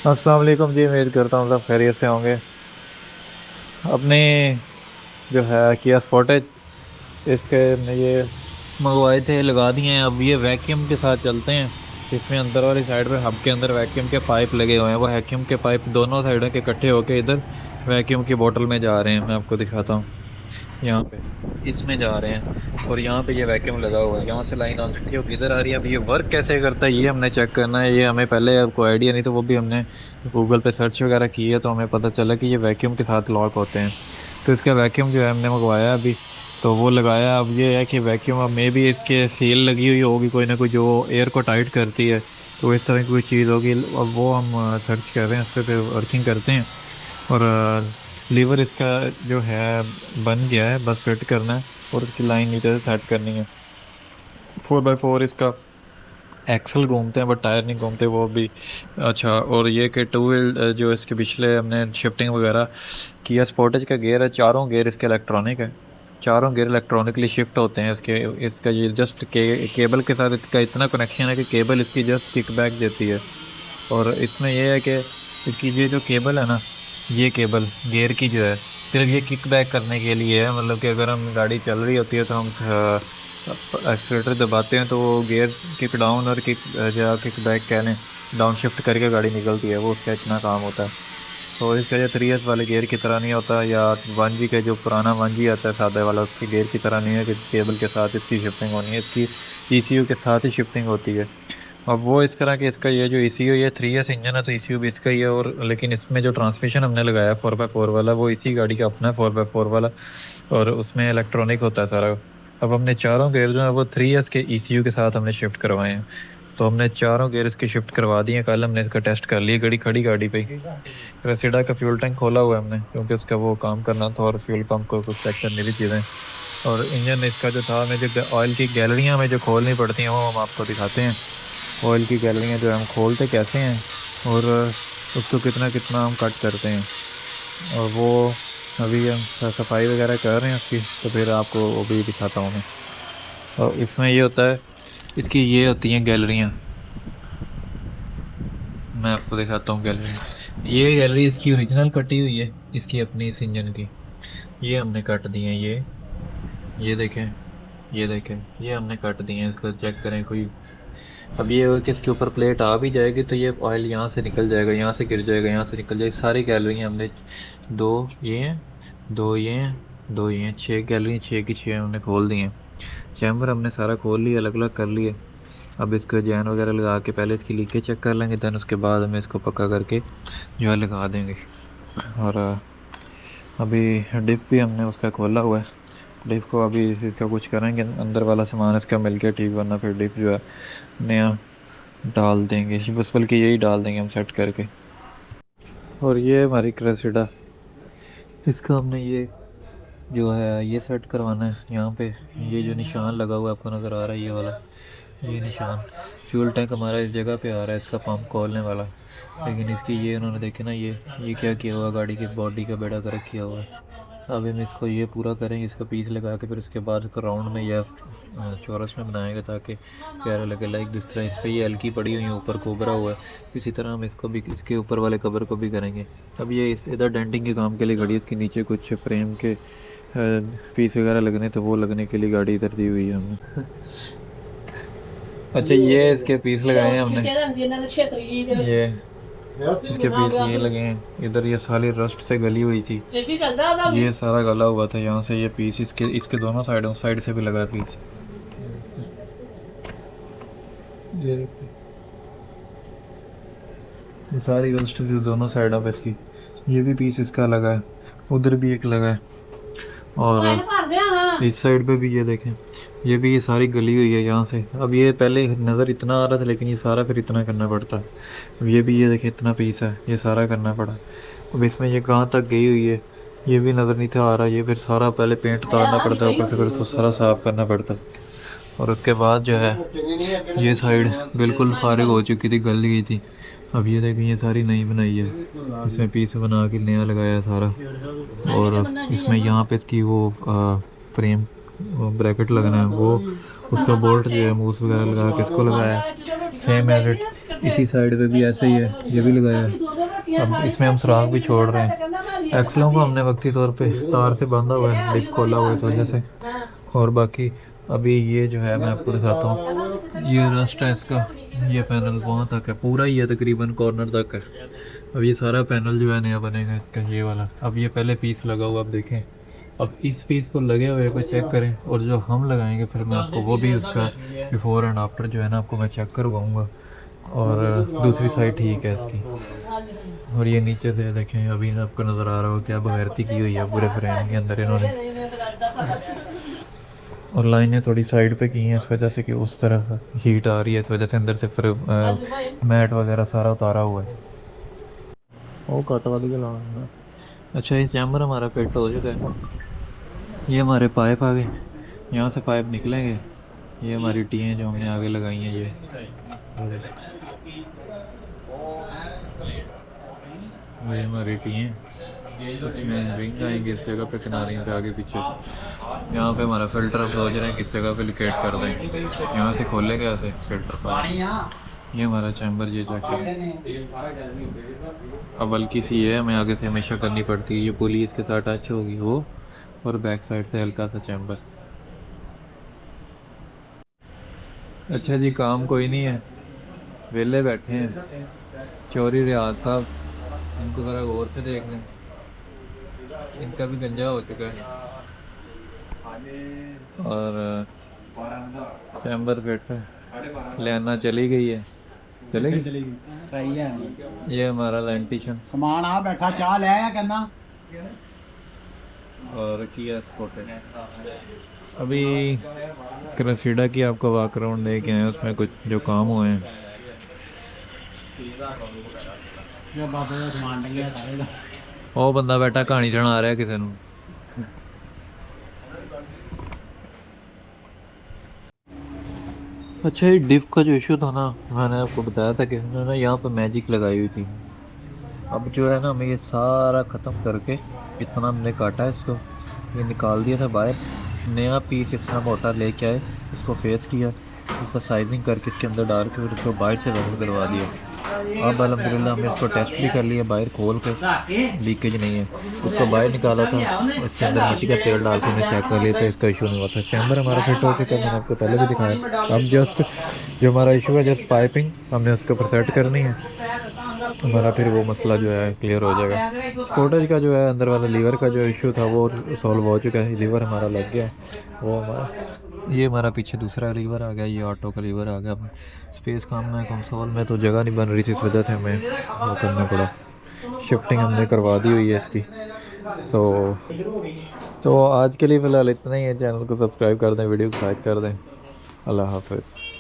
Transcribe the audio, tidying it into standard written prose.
अस्सलाम वालेकुम जी। उम्मीद करता हूँ सब खैरियत से होंगे। अपने जो है किया स्पोर्टेज इसके हमने ये मंगवाए थे, लगा दिए हैं। अब ये वैक्यूम के साथ चलते हैं। इसमें अंदर वाली साइड पे हब के अंदर वैक्यूम के पाइप लगे हुए हैं। वो वैक्यूम के पाइप दोनों साइडों के इकट्ठे होके इधर वैक्यूम की बोतल में जा रहे हैं। मैं आपको दिखाता हूँ। यहाँ पे इसमें जा रहे हैं और यहाँ पे ये वैक्यूम लगा हुआ है। यहाँ से लाइन आ चुकी है, किधर आ रही है। अब ये वर्क कैसे करता है ये हमने चेक करना है। ये हमें पहले आपको आइडिया नहीं, तो वो भी हमने गूगल पे सर्च वगैरह की है, तो हमें पता चला कि ये वैक्यूम के साथ लॉक होते हैं। तो इसका वैक्यूम जो है हमने मंगवाया अभी, तो वो लगाया। अब ये है कि वैक्यूम अब मे भी इसके सील लगी हुई होगी कोई ना कोई, जो एयर को टाइट करती है। तो इस तरह की कोई चीज़ होगी। अब वो हम सर्च कर रहे हैं, उस पर फिर वर्किंग करते हैं। और लीवर इसका जो है बन गया है, बस फिट करना है और उसकी लाइन नीचे से सेट करनी है। 4x4 इसका एक्सल घूमते हैं बट टायर नहीं घूमते वो भी। अच्छा, और ये कि टू व्हील जो इसके पिछले हमने शिफ्टिंग वगैरह किया। स्पोर्टेज का गियर है, चारों गियर इसके इलेक्ट्रॉनिक है। चारों गियर इलेक्ट्रॉनिकली शिफ्ट होते हैं इसके। इसका ये जस्ट केबल के साथ इसका इतना कनेक्शन है कि केबल इसकी जस्ट किक बैक देती है। और इसमें यह है कि इसकी ये जो केबल है ना, ये केबल गियर की जो है सिर्फ ये किक बैक करने के लिए है। मतलब कि अगर हम गाड़ी चल रही होती है तो हम एक्सीलेटर दबाते हैं तो वो गियर किक डाउन और किक या किक बैक कह लें, डाउन शिफ्ट करके गाड़ी निकलती है। वो उसका इतना काम होता है। तो इसका ये 3S वाले गियर की तरह नहीं होता, या 1G का जो पुराना 1G आता है सादा वाला, उसके गियर की तरह नहीं है कि केबल के साथ इसकी शिफ्टिंग होनी है। इसकी ECU के साथ ही शिफ्टिंग होती है। अब वो इस तरह के इसका ये जो ECU, ये 3S इंजन है तो ECU भी इसका ही है। और लेकिन इसमें जो ट्रांसमिशन हमने लगाया 4x4 वाला, वो इसी गाड़ी का अपना है 4x4 वाला, और उसमें इलेक्ट्रॉनिक होता है सारा। अब हमने चारों गेयर जो है वो 3S के ECU के साथ हमने शिफ्ट करवाए हैं। तो हमने चारों गेयर इसके शिफ्ट करवा दिए। कल हमने इसका टेस्ट कर लिया गाड़ी खड़ी गाड़ी पे। क्रेसिडा का फ्यूल टैंक खोला हुआ है हमने, क्योंकि उसका वो काम करना था और फ्यूल पंप को कुछ चेक करनी थी चीज़ें। और इंजन इसका जो था, हमें जो ऑयल की गैलरियाँ हमें जो खोलनी पड़ती हैं वो हम आपको दिखाते हैं। ऑयल की गैलरियाँ जो है हम खोलते कैसे हैं और उसको कितना कितना हम कट करते हैं। और वो अभी हम सफाई वगैरह कर रहे हैं उसकी, तो फिर आपको वो भी दिखाता हूँ मैं। और इसमें ये होता है, इसकी ये होती हैं गैलरियाँ। मैं आपको दिखाता हूँ गैलरी। ये गैलरी इसकी ओरिजिनल कटी हुई है, इसकी अपनी इस इंजन की। ये हमने काट दी है ये देखें, ये देखें, ये हमने काट दी है। इसको चेक करें कोई। अब ये किसके ऊपर प्लेट आ भी जाएगी तो ये ऑयल यहाँ से निकल जाएगा, यहाँ से गिर जाएगा, यहाँ से निकल जाएगी। सारी गैलरी हमने दो ये हैं, दो ये हैं, दो ये हैं, 6 गैलरी, 6 की 6 हमने खोल दी हैं। चैम्बर हमने सारा खोल लिया, अलग अलग कर लिए। अब इसको जैन वगैरह लगा के पहले इसकी लीकेज चेक कर लेंगे, दैन उसके बाद हमें इसको पक्का करके जो है लगा देंगे। और अभी डिप भी हमने उसका खोला हुआ है। डिप को अभी इसका कुछ करेंगे, अंदर वाला सामान इसका मिल के ठीक, वरना फिर डिप जो है नया डाल देंगे। बस बल्कि यही डाल देंगे हम सेट करके। और ये हमारी क्रेसिडा, इसका हमने ये जो है ये सेट करवाना है यहाँ पे। ये जो निशान लगा हुआ है आपको नज़र आ रहा है, ये वाला, ये निशान फ्यूल टैंक हमारा इस जगह पे आ रहा है, इसका पंप खोलने वाला। लेकिन इसकी ये उन्होंने देखे ना, ये क्या किया हुआ, गाड़ी की बॉडी का बेड़ा गर्क किया हुआ है। अब हम इसको ये पूरा करेंगे, इसका पीस लगा के फिर उसके बाद इसको राउंड में या चौरस में बनाएंगे ताकि प्यारा लगे। लाइक जिस तरह इस पर ये हल्की पड़ी हुई है, ऊपर कोबरा हुआ है, इसी तरह हम इसको भी इसके ऊपर वाले कवर को भी करेंगे। अब ये इस इधर डेंटिंग के काम के लिए गाड़ी, इसके नीचे कुछ फ्रेम के पीस वगैरह लगने, तो वो लगने के लिए गाड़ी इधर दी हुई है हमने। अच्छा, ये इसके पीस लगाए हैं हमने, ये इसके पीस ये लगे हैं इधर। ये सारी रस्ट से गली हुई थी, ये सारा गला हुआ था यहाँ से। ये पीस इसके इसके दोनों साइडों साइड से भी लगा है पीस। ये सारी रस्ट थी दोनों साइडों पे इसकी। ये भी पीस इसका लगा है, उधर भी एक लगा है, और इस साइड पे भी ये देखें, ये सारी गली हुई है यहाँ से। अब ये पहले नज़र इतना आ रहा था, लेकिन ये सारा फिर इतना करना पड़ता। अब ये भी ये देखें इतना पीस है, ये सारा करना पड़ा। अब इसमें ये कहाँ तक गई हुई है ये भी नज़र नहीं था आ रहा। ये फिर सारा पहले पेंट उतारना पड़ता है ऊपर से, फिर उसको सारा साफ़ करना पड़ता। और उसके बाद जो है ये साइड बिल्कुल फारिग हो चुकी थी, गल गई थी। अब ये देखें, ये सारी नई बनाई है, इसमें पीस बना के नया लगाया है सारा। और इसमें यहाँ पे इसकी वो फ्रेम ब्रैकेट लगना है, वो उसका बोल्ट जो है मूस वगैरह लगा के इसको लगाया है। सेम एज इट इसी साइड पे भी ऐसे ही है, ये भी लगाया है। अब इसमें हम सुराख भी छोड़ रहे हैं। एक्सलों को हमने वक्ती तौर पे तार से बांधा हुआ है, लिफ्ट खोला हुआ है इस वजह से। और बाकी अभी ये जो है मैं आपको दिखाता हूँ, ये रस्ट है इसका, ये पैनल वहाँ तक है, पूरा ही है तकरीबन कॉर्नर तक है। अब ये सारा पैनल जो है नया बनेगा इसका, ये वाला। अब ये पहले पीस लगा हुआ, अब देखें, अब इस पीस को लगे हुए को चेक करें, और जो हम लगाएंगे फिर मैं आपको वो भी उसका बिफोर एंड आफ्टर जो है ना आपको मैं चेक करवाऊँगा। और दूसरी साइड ठीक है इसकी। और ये नीचे से देखें, अभी आपको नज़र आ रहा हो क्या बगैरती की हुई है पूरे फ्रेम के अंदर इन्होंने। और लाइनें थोड़ी साइड पे की हैं इस वजह से कि उस तरफ हीट आ रही है, इस वजह से अंदर से फिर मैट वगैरह सारा उतारा हुआ है। वो कट वाली के लाना। अच्छा, ये चैम्बर हमारा फिट हो चुका है। ये हमारे पाइप आ गए, यहाँ से पाइप निकलेंगे। ये हमारी टीएं जो हमने आगे लगाई हैं, ये हमारी टीएं, इसमें रिंग आएंगे इस जगह पे, किनारे पे आगे पीछे। यहाँ पे हमारा फिल्टर हम सोच रहे हैं किस जगह पे लोकेट कर दें, यहाँ से खोलेंगे ऐसे फिल्टर पर। ये हमारा चैम्बर, ये जाके अब हल्की सी है, हमें आगे से हमेशा करनी पड़ती है, ये पुली इसके साथ टच होगी वो, और बैक साइड से हल्का सा चैम्बर। अच्छा जी, काम कोई नहीं है, वेले बैठे हैं। चौधरी रियाज साहब, इनको ज़रा गौर से देख लें, इनका भी गंजा हो चुका है। और चैम्बर फिट है, लेना चली गई है, चलेगी चलेगी। ये हमारा लैंटिशन समान आ बैठा चाह ले आया कहना। और किया स्पोर्टेड। अभी क्रेसिडा की आपको बैकग्राउंड दे के आए, उसमें कुछ जो काम हुए हैं। जो बाबे का समान टंगे सारे का। वो बंदा बैठा कहानी सुना रहा है किसी ने। अच्छा, ये डिफ का जो इशू था ना, मैंने आपको बताया था कि उन्होंने यहाँ पे मैजिक लगाई हुई थी। अब जो है ना, हमें ये सारा ख़त्म करके, इतना हमने काटा है इसको, ये निकाल दिया था बाहर, नया पीस इतना मोटा लेके आए, इसको फेस किया, उसको साइजिंग करके इसके अंदर डाल के फिर उसको बाहर से बंद करवा दिया। अब अल्हम्दुलिल्लाह हमने इसको टेस्ट भी कर लिया, बाहर खोल के लीकेज नहीं है। उसको बाहर निकाला था, इसके अंदर मिट्टी का तेल डाल के हमने चेक कर लिया, तो इसका इशू नहीं हुआ था। चैम्बर हमारा फिट हो चुका है, मैंने आपको पहले भी दिखाया। अब जस्ट जो हमारा इशू है, जस्ट पाइपिंग हमने उसके ऊपर सेट करनी है, हमारा फिर वो मसला जो है क्लियर हो जाएगा। स्पोर्टेज का जो है अंदर वाला लीवर का जो इशू था वो सॉल्व हो चुका है, लीवर हमारा लग गया है वो हमारा। ये हमारा पीछे दूसरा लीवर आ गया, ये ऑटो का लीवर आ गया। स्पेस काम में कंसोल में तो जगह नहीं बन रही थी, इस वजह से हमें वो करना पड़ा, शिफ्टिंग हमने करवा दी हुई है इसकी। तो आज के लिए फ़िलहाल इतना ही है। चैनल को सब्सक्राइब कर दें, वीडियो को लाइक कर दें। अल्लाह हाफ़िज़।